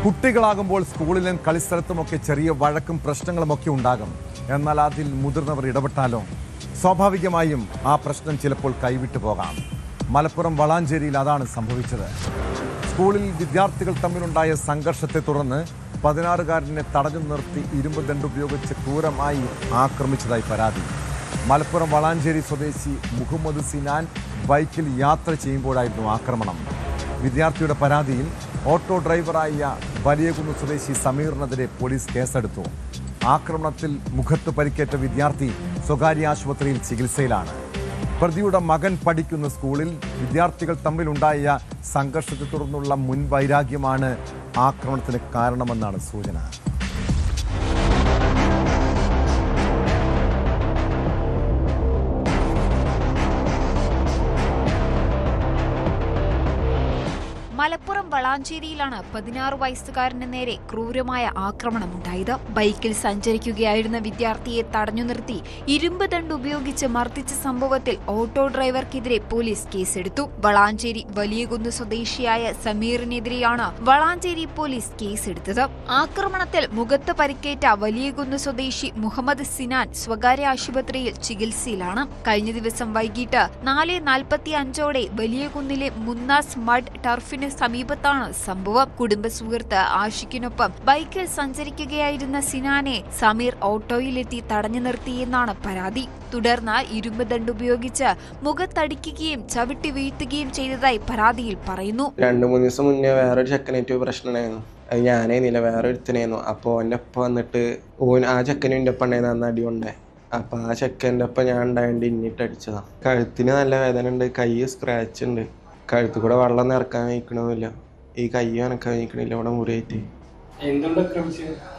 കുട്ടികളാകുമ്പോൾ സ്കൂളിലും കളിസ്ഥലത്തുമൊക്കെ ചെറിയ വഴക്കും പ്രശ്നങ്ങളുമൊക്കെ ഉണ്ടാകും. എന്നാൽ അതിൽ മുതിർന്നവർ ഇടപെട്ടാലോ സ്വാഭാവികമായും ആ പ്രശ്നം ചിലപ്പോൾ കൈവിട്ടു പോകാം. മലപ്പുറം വളാഞ്ചേരിയിൽ അതാണ് സംഭവിച്ചത്. സ്കൂളിൽ വിദ്യാർത്ഥികൾ തമ്മിലുണ്ടായ സംഘർഷത്തെ തുടർന്ന് 16-കാരനെ തടഞ്ഞു നിർത്തി ഇരുമ്പ് ദണ്ടുപയോഗിച്ച് ക്രൂരമായി ആക്രമിച്ചതായി പരാതി. മലപ്പുറം വളാഞ്ചേരി സ്വദേശി മുഹമ്മദ് സിനാൻ ബൈക്കിൽ യാത്ര ചെയ്യുമ്പോഴായിരുന്നു ആക്രമണം. വിദ്യാർത്ഥിയുടെ പരാതിയിൽ ഓട്ടോ ഡ്രൈവറായ വലിയകുന്ന് സ്വദേശി സമീറിനെതിരെ പോലീസ് കേസെടുത്തു. ആക്രമണത്തിൽ മുഖത്ത് പരിക്കേറ്റ വിദ്യാർത്ഥി സ്വകാര്യ ആശുപത്രിയിൽ ചികിത്സയിലാണ്. പ്രതിയുടെ മകൻ പഠിക്കുന്ന സ്കൂളിൽ വിദ്യാർത്ഥികൾ തമ്മിലുണ്ടായ സംഘർഷത്തെ തുടർന്നുള്ള മുൻവൈരാഗ്യമാണ് ആക്രമണത്തിന് കാരണമെന്നാണ് സൂചന. മലപ്പുറം വളാഞ്ചേരിയിലാണ് 16 വയസ്സുകാരന് നേരെ ക്രൂരമായ ആക്രമണമുണ്ടായത്. ബൈക്കിൽ സഞ്ചരിക്കുകയായിരുന്ന വിദ്യാർത്ഥിയെ തടഞ്ഞു നിർത്തി ഇരുമ്പ് ദണ്ട് ഉപയോഗിച്ച് മർദ്ദിച്ച സംഭവത്തിൽ ഓട്ടോ ഡ്രൈവർക്കെതിരെ പോലീസ് കേസെടുത്തു. വളാഞ്ചേരി വലിയകുന്ന് സ്വദേശിയായ സമീറിനെതിരെയാണ് വളാഞ്ചേരി പോലീസ് കേസെടുത്തത്. ആക്രമണത്തിൽ മുഖത്ത് പരിക്കേറ്റ വലിയകുന്ന് സ്വദേശി മുഹമ്മദ് സിനാൻ സ്വകാര്യ ആശുപത്രിയിൽ ചികിത്സയിലാണ്. കഴിഞ്ഞ ദിവസം വൈകിട്ട് 4:45 വലിയകുന്നിലെ മുന്നാസ് മഡ് ടർഫിന് സമീപത്താണ് സംഭവം. കുടുംബ സുഹൃത്ത് ആഷിഖിനൊപ്പം ബൈക്കിൽ സഞ്ചരിക്കുകയായിരുന്ന സിനാനെ സമീർ ഓട്ടോയിലെത്തി തടഞ്ഞു നിർത്തിയെന്നാണ് പരാതി. തുടർന്ന് ഇരുമ്പ് ദണ്ടുപയോഗിച്ച് മുഖത്തടിക്കുകയും ചവിട്ടി വീഴ്ത്തുകയും ചെയ്തതായി പരാതിയിൽ പറയുന്നു. 2-3 ദിവസം മുന്നേ വേറൊരു ചെക്കനായിട്ട് പ്രശ്നമായിരുന്നു. അത് ഞാനേന്നില്ല, വേറെ ഒരുത്തനായിരുന്നു. അപ്പോൾ എൻ്റെ ഒപ്പം വന്നിട്ട് ആ ചെക്കനും എൻ്റെ ഒപ്പം ഉണ്ടായിരുന്നു. അന്ന് അടിയുണ്ടേ. അപ്പോൾ ആ ചെക്കൻ്റെ ഒപ്പം ഞാൻ ഉണ്ടായതുകൊണ്ട് ഇന്നിട്ട് അടിച്ചതാണ്. കഴുത്തിന് നല്ല വേദന ഉണ്ട്, കൈ സ്ക്രാച്ച് ഉണ്ട്, കഴുത്ത് കൂടെ വെള്ളം നിറക്കാൻ വയ്ക്കണമെന്നില്ല, ഈ കൈ അനക്കാൻ വയ്ക്കണില്ല, ഇവിടെ മുറിയായിട്ട്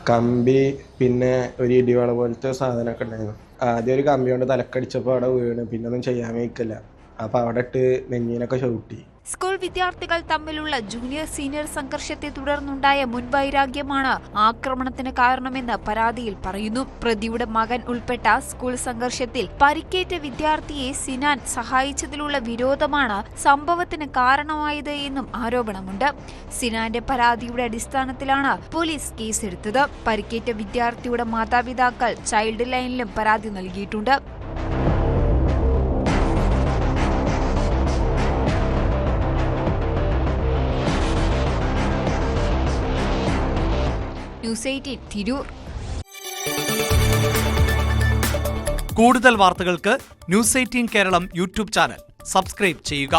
കമ്പി, പിന്നെ ഒരു ഇടിവള പോലത്തെ സാധനമൊക്കെ ഉണ്ടായിരുന്നു. ആദ്യം ഒരു കമ്പി കൊണ്ട് തലക്കടിച്ചപ്പോൾ അവിടെ വീണ്, പിന്നെ ഒന്നും ചെയ്യാൻ വയ്ക്കില്ല. അപ്പോൾ അവിടെ ഇട്ട് നെഞ്ഞിനൊക്കെ ചവിട്ടി. സ്കൂൾ വിദ്യാർത്ഥികൾ തമ്മിലുള്ള ജൂനിയർ സീനിയർ സംഘർഷത്തെ തുടർന്നുണ്ടായ മുൻവൈരാഗ്യമാണ് ആക്രമണത്തിന് കാരണമെന്ന് പരാതിയിൽ പറയുന്നു. പ്രതിയുടെ മകൻ ഉൾപ്പെട്ട സ്കൂൾ സംഘർഷത്തിൽ പരിക്കേറ്റ വിദ്യാർത്ഥിയെ സിനാൻ സഹായിച്ചതിലുള്ള വിരോധമാണ് സംഭവത്തിന് കാരണമായത് എന്നും ആരോപണമുണ്ട്. സിനാന്റെ പരാതിയുടെ അടിസ്ഥാനത്തിലാണ് പോലീസ് കേസെടുത്തത്. പരിക്കേറ്റ വിദ്യാർത്ഥിയുടെ മാതാപിതാക്കൾ ചൈൽഡ് ലൈനിലും പരാതി നൽകിയിട്ടുണ്ട്. ന്യൂസ് 18 തിരൂർ. കൂടുതൽ വാർത്തകൾക്ക് news 18 Keralam YouTube channel subscribe ചെയ്യുക.